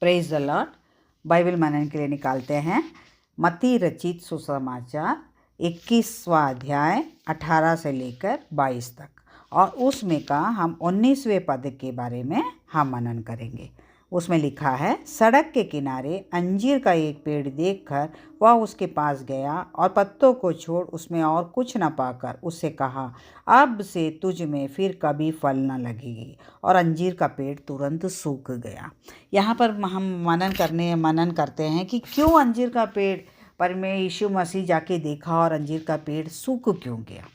Praise the Lord. Bible मनन के लिए निकालते हैं मत्ती रचित सुसमाचार 21वां अध्याय 18 से लेकर 22 तक, और उसमें का हम 19वें पद के बारे में हम मनन करेंगे। उसमें लिखा है, सड़क के किनारे अंजीर का एक पेड़ देखकर वह उसके पास गया और पत्तों को छोड़ उसमें और कुछ न पाकर उससे कहा, अब से तुझ में फिर कभी फल न लगेगी। और अंजीर का पेड़ तुरंत सूख गया। यहाँ पर हम मनन करते हैं कि क्यों अंजीर का पेड़ पर में यीशु मसीह जाके देखा और अंजीर का पेड़ सूख क्यों गया।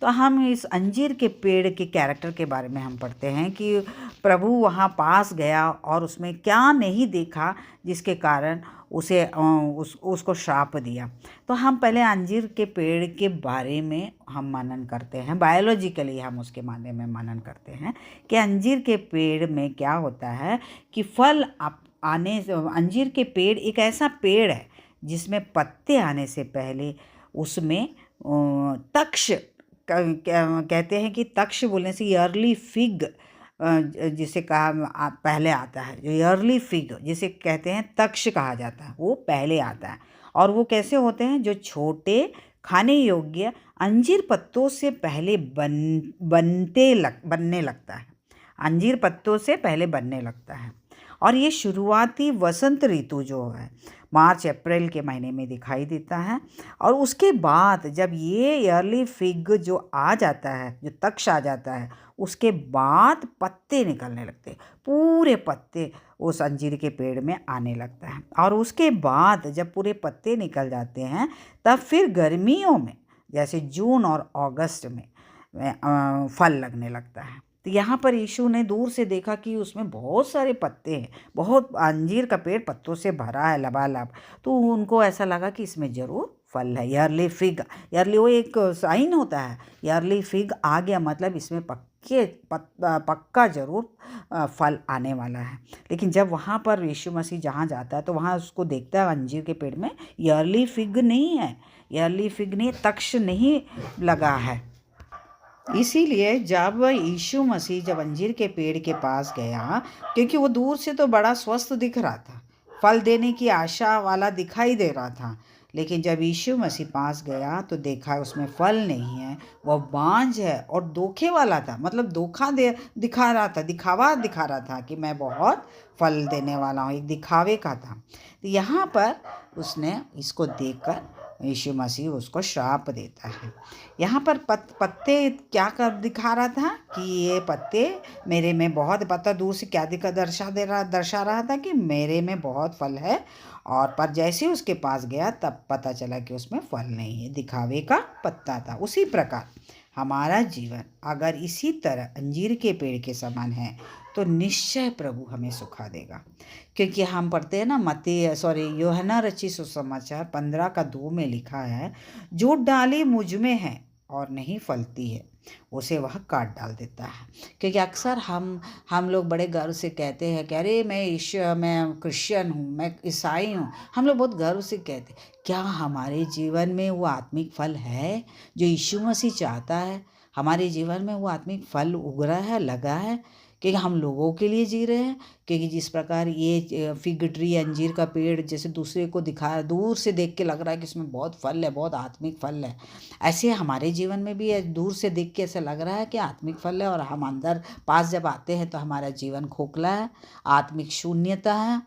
तो हम इस अंजीर के पेड़ के कैरेक्टर के बारे में हम पढ़ते हैं कि प्रभु वहाँ पास गया और उसमें क्या नहीं देखा जिसके कारण उसको श्राप दिया। तो हम पहले अंजीर के पेड़ के बारे में हम मनन करते हैं, बायोलॉजिकली हम उसके बारे में मनन करते हैं कि अंजीर के पेड़ में क्या होता है कि फल अंजीर के पेड़ एक ऐसा पेड़ है जिसमें पत्ते आने से पहले उसमें तक्ष कहते हैं कि तक्ष बोलने से ईयरली फिग जिसे कहा पहले आता है, जो ईयरली फिग जिसे कहते हैं तक्ष कहा जाता है, वो पहले आता है। और वो कैसे होते हैं, जो छोटे खाने योग्य अंजीर पत्तों से पहले बनने लगता है। अंजीर पत्तों से पहले बनने लगता है। और ये शुरुआती वसंत ऋतु जो है मार्च अप्रैल के महीने में दिखाई देता है। और उसके बाद जब ये ईयरली फिग जो आ जाता है, जो तक्ष आ जाता है, उसके बाद पत्ते निकलने लगते हैं, पूरे पत्ते उस अंजीर के पेड़ में आने लगता है। और उसके बाद जब पूरे पत्ते निकल जाते हैं तब फिर गर्मियों में जैसे जून और अगस्त में फल लगने लगता है। तो यहाँ पर यीशु ने दूर से देखा कि उसमें बहुत सारे पत्ते हैं, बहुत अंजीर का पेड़ पत्तों से भरा है लबालब। तो उनको ऐसा लगा कि इसमें ज़रूर फल है। ईयरली फिग, ईयरली वो एक साइन होता है, ईयरली फिग आ गया मतलब इसमें पक्का ज़रूर फल आने वाला है। लेकिन जब वहाँ पर यीशु मसीह जहाँ जाता है तो वहाँ उसको देखता है अंजीर के पेड़ में ईयरली फिग नहीं है, ईयरली फिग नहीं, तक्ष नहीं लगा है। इसीलिए जब यीशु मसीह जब अंजीर के पेड़ के पास गया, क्योंकि वो दूर से तो बड़ा स्वस्थ दिख रहा था, फल देने की आशा वाला दिखाई दे रहा था, लेकिन जब यीशु मसीह पास गया तो देखा उसमें फल नहीं है, वह बांझ है और धोखे वाला था। मतलब दिखावा दिखा रहा था कि मैं बहुत फल देने वाला हूँ, एक दिखावे का था। तो यहाँ पर उसने इसको देखकर यीशु मसीह उसको श्राप देता है। यहाँ पर पत्ते क्या कर दिखा रहा था कि ये पत्ते मेरे में बहुत, पत्ता दूर से क्या दर्शा रहा था कि मेरे में बहुत फल है। और पर जैसे उसके पास गया तब पता चला कि उसमें फल नहीं है, दिखावे का पत्ता था। उसी प्रकार हमारा जीवन अगर इसी तरह अंजीर के पेड़ के समान है तो निश्चय प्रभु हमें सुखा देगा। क्योंकि हम पढ़ते हैं ना यूहन्ना रचित सुसमाचार 15:2 में लिखा है, जो डाली मुझ में है और नहीं फलती है उसे वह काट डाल देता है। क्योंकि अक्सर हम लोग बड़े गर्व से कहते हैं कि अरे मैं क्रिश्चियन हूँ, मैं ईसाई हूँ। हम लोग बहुत गर्व से कहते हैं। क्या हमारे जीवन में वो आत्मिक फल है जो यीशु मसीह चाहता है? हमारे जीवन में वो आत्मिक फल उग रहा है, लगा है? क्योंकि हम लोगों के लिए जी रहे हैं। क्योंकि जिस प्रकार ये फिग ट्री, अंजीर का पेड़ जैसे दूसरे को दूर से देख के लग रहा है कि इसमें बहुत फल है, बहुत आत्मिक फल है, ऐसे हमारे जीवन में भी दूर से देख के ऐसा लग रहा है कि आत्मिक फल है, और हम अंदर पास जब आते हैं तो हमारा जीवन खोखला है, आत्मिक शून्यता है।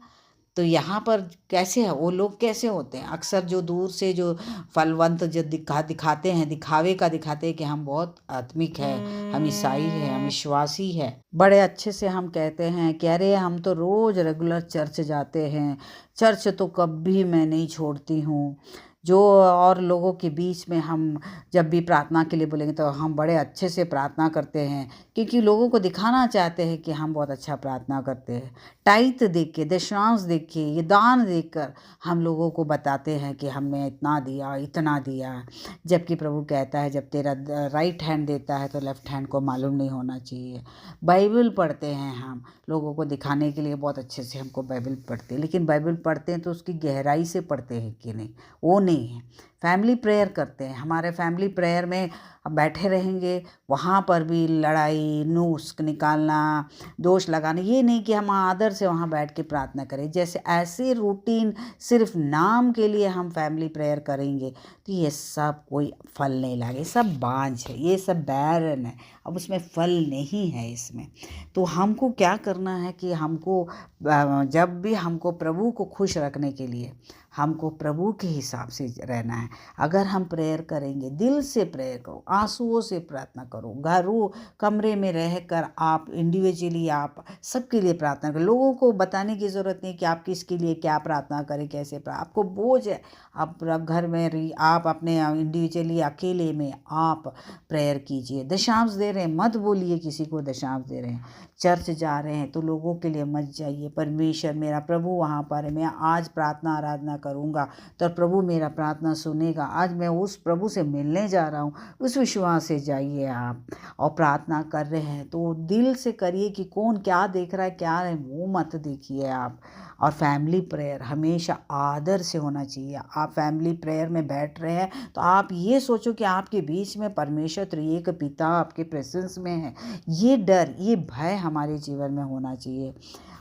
तो यहाँ पर कैसे है, वो लोग कैसे होते हैं? अक्सर जो दूर से जो फलवंत जो दिखाते हैं, दिखाते हैं कि हम बहुत आत्मिक है, हम ईसाई है, हम विश्वासी है। बड़े अच्छे से हम कहते हैं कि अरे हम तो रोज़ रेगुलर चर्च जाते हैं, चर्च तो कभी मैं नहीं छोड़ती हूँ। जो और लोगों के बीच में हम जब भी प्रार्थना के लिए बोलेंगे तो हम बड़े अच्छे से प्रार्थना करते हैं, क्योंकि लोगों को दिखाना चाहते हैं कि हम बहुत अच्छा प्रार्थना करते हैं। टाइट देख के, दशांश देख के, ये दान देकर हम लोगों को बताते हैं कि हमने इतना दिया, इतना दिया। जबकि प्रभु कहता है जब तेरा राइट हैंड देता है तो लेफ्ट हैंड को मालूम नहीं होना चाहिए। बाइबल पढ़ते हैं हम लोगों को दिखाने के लिए, बहुत अच्छे से हमको बाइबल पढ़ते हैं, लेकिन बाइबल पढ़ते हैं तो उसकी गहराई से पढ़ते हैं कि नहीं, वो नहीं नहीं है। फैमिली प्रेयर करते हैं, हमारे फैमिली प्रेयर में बैठे रहेंगे, वहाँ पर भी लड़ाई नुस्ख निकालना, दोष लगाना, ये नहीं कि हम आदर से वहाँ बैठ के प्रार्थना करें। जैसे ऐसे रूटीन सिर्फ नाम के लिए हम फैमिली प्रेयर करेंगे तो ये सब कोई फल नहीं लागे, सब बांझ है, ये सब बैरन है, अब उसमें फल नहीं है इसमें। तो हमको क्या करना है कि हमको जब भी हमको प्रभु को खुश रखने के लिए हमको प्रभु के हिसाब से रहना है। अगर हम प्रेयर करेंगे, दिल से प्रेयर करो, आंसुओं से प्रार्थना करो, घरों कमरे में रहकर आप इंडिविजुअली आप सबके लिए प्रार्थना करो। लोगों को बताने की ज़रूरत नहीं कि आप किसके लिए क्या प्रार्थना करें, कैसे आपको बोझ है, आप घर में आप अपने इंडिविजुअली अकेले में आप प्रेयर कीजिए। दशांश दे रहे हैं, मत बोलिए किसी को दशांश दे रहे हैं। चर्च जा रहे हैं तो लोगों के लिए मत जाइए, परमेश्वर मेरा प्रभु वहाँ पर है, मैं आज प्रार्थना आराधना करूँगा तो प्रभु मेरा प्रार्थना सुनेगा। आज मैं उस प्रभु से मिलने जा रहा हूँ, उस विश्वास से जाइए आप। और प्रार्थना कर रहे हैं तो दिल से करिए कि कौन क्या देख रहा है क्या है वो मत देखिए आप। और फैमिली प्रेयर हमेशा आदर से होना चाहिए। आप फैमिली प्रेयर में बैठ रहे हैं तो आप ये सोचो कि आपके बीच में परमेश्वर त्रिएक पिता आपके प्रेजेंस में है। ये डर, ये भय हमारे जीवन में होना चाहिए।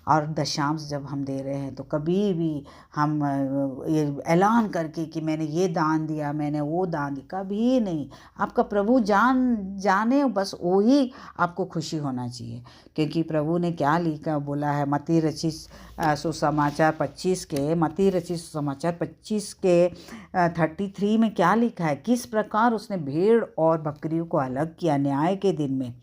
और दशांश जब हम दे रहे हैं तो कभी भी हम ये ऐलान करके कि मैंने ये दान दिया, मैंने वो दान दिया, कभी नहीं। आपका प्रभु जाने बस वही आपको खुशी होना चाहिए। क्योंकि प्रभु ने क्या लिखा बोला है मत्ती रचित सुसमाचार 25 के 33 में क्या लिखा है, किस प्रकार उसने भेड़ और बकरियों को अलग किया न्याय के दिन में।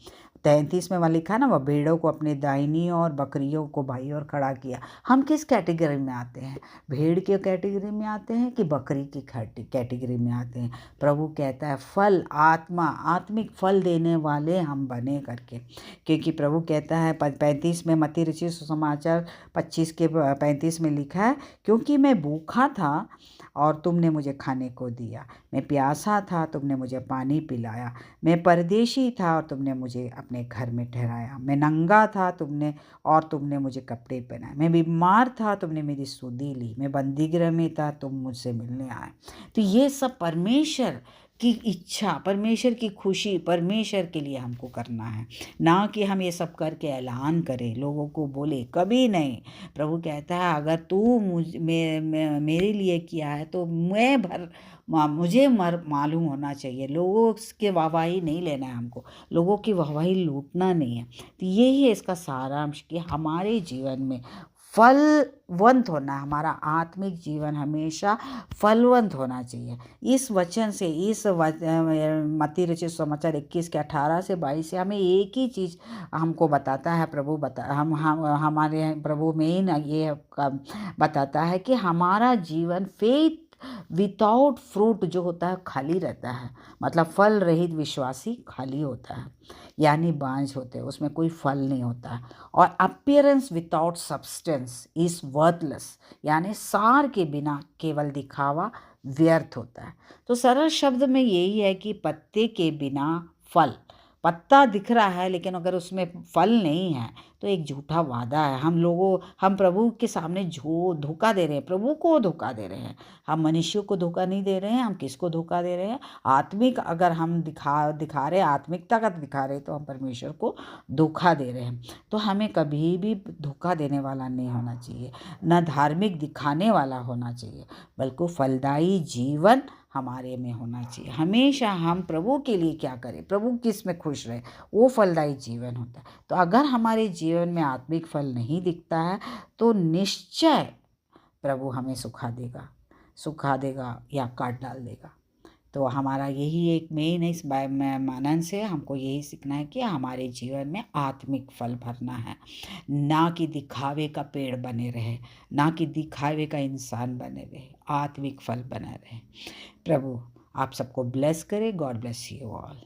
33 में वहाँ लिखा है ना, वह भेड़ों को अपने दाहिनी और बकरियों को बाईं ओर खड़ा किया। हम किस कैटेगरी में आते हैं, भेड़ के कैटेगरी में आते हैं कि बकरी की कैटेगरी में आते हैं। प्रभु कहता है फल आत्मिक फल देने वाले हम बने करके। क्योंकि प्रभु कहता है 35 में मत्ती रचित सुसमाचार 25 के 35 में लिखा है, क्योंकि मैं भूखा था और तुमने मुझे खाने को दिया, मैं प्यासा था तुमने मुझे पानी पिलाया, मैं परदेशी था और तुमने मुझे अपने घर में ठहराया, मैं नंगा था तुमने मुझे कपड़े पहनाए, मैं बीमार था तुमने मेरी सुधि ली, मैं बंदीगृह में था तुम मुझसे मिलने आए। तो ये सब परमेश्वर की इच्छा, परमेश्वर की खुशी, परमेश्वर के लिए हमको करना है, ना कि हम ये सब करके ऐलान करें, लोगों को बोले, कभी नहीं। प्रभु कहता है अगर तू मेरे लिए किया है तो मुझे मालूम होना चाहिए। लोगों के वाहवाही नहीं लेना है हमको, लोगों की वाहवाही लूटना नहीं है। तो यही है इसका सारांश कि हमारे जीवन में फलवंत होना, हमारा आत्मिक जीवन हमेशा फलवंत होना चाहिए। इस वचन से, इस मत्ती रचित समाचार 21 के 18 से 22 से हमें एक ही चीज़ हमको बताता है प्रभु हमारे प्रभु में ये बताता है कि हमारा जीवन फेथ विदाउट फ्रूट जो होता है खाली रहता है। मतलब फल रहित विश्वासी खाली होता है, यानी बांझ होते हैं, उसमें कोई फल नहीं होता है। और appearance without substance is worthless, यानी सार के बिना केवल दिखावा व्यर्थ होता है। तो सरल शब्द में यही है कि पत्ते के बिना फल, पत्ता दिख रहा है लेकिन अगर उसमें फल नहीं है तो एक झूठा वादा है। हम प्रभु के सामने धोखा दे रहे हैं, प्रभु को धोखा दे रहे हैं। हम मनुष्यों को धोखा नहीं दे रहे हैं, हम किसको धोखा दे रहे हैं, आत्मिक अगर हम दिखा रहे आत्मिकता का दिखा रहे तो हम परमेश्वर को धोखा दे रहे हैं। तो हमें कभी भी धोखा देने वाला नहीं होना चाहिए, न धार्मिक दिखाने वाला होना चाहिए, बल्कि फलदायी जीवन हमारे में होना चाहिए। हमेशा हम प्रभु के लिए क्या करें, प्रभु किस में खुश रहे, वो फलदायी जीवन होता है। तो अगर हमारे जीवन में आत्मिक फल नहीं दिखता है तो निश्चय प्रभु हमें सुखा देगा या काट डाल देगा। तो हमारा यही एक मेन इस मानन से हमको यही सीखना है कि हमारे जीवन में आत्मिक फल भरना है, ना कि दिखावे का पेड़ बने रहे, ना कि दिखावे का इंसान बने रहे, आत्मिक फल बने रहे। प्रभु आप सबको ब्लेस करे। God bless you all.